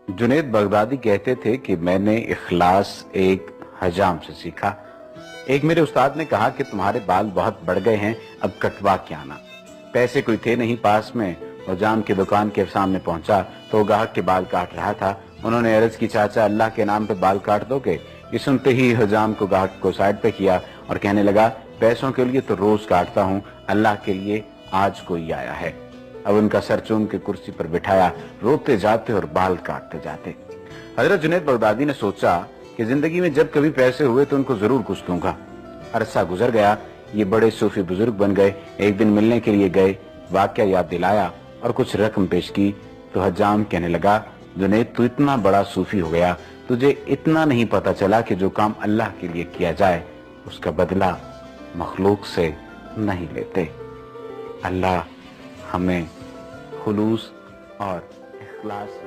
Junaid Baghdadi कहते थे कि मैंने इखलास एक हजाम से सीखा। एक मेरे उस्ताद ने कहा कि तुम्हारे बाल बहुत बढ़ गए हैं, अब कटवा के आना। पैसे कोई थे नहीं पास में, हजाम की दुकान के सामने पहुंचा तो वो ग्राहक के बाल काट रहा था। उन्होंने अर्ज की, चाचा अल्लाह के नाम पे बाल काट दोगे? ये सुनते ही हजाम को ग्राहक को साइड पे किया और कहने लगा, पैसों के लिए तो रोज काटता हूँ, अल्लाह के लिए आज कोई आया है। अब उनका सर चूम के कुर्सी पर बिठाया, रोते जाते और बाल काटते जाते। हजरत जुनैद बगदादी ने सोचा कि जिंदगी में जब कभी पैसे हुए तो उनको जरूर कुछ दूंगा। अरसा गुजर गया, ये बड़े सूफी बुजुर्ग बन गए। एक दिन मिलने के लिए गए, वाकया याद दिलाया और कुछ रकम पेश की तो हजाम कहने लगा, जुनैद तू इतना बड़ा सूफी हो गया, तुझे इतना नहीं पता चला कि जो काम अल्लाह के लिए किया जाए उसका बदला मखलूक से नहीं लेते। अल्लाह हमें खुलूस और इखलास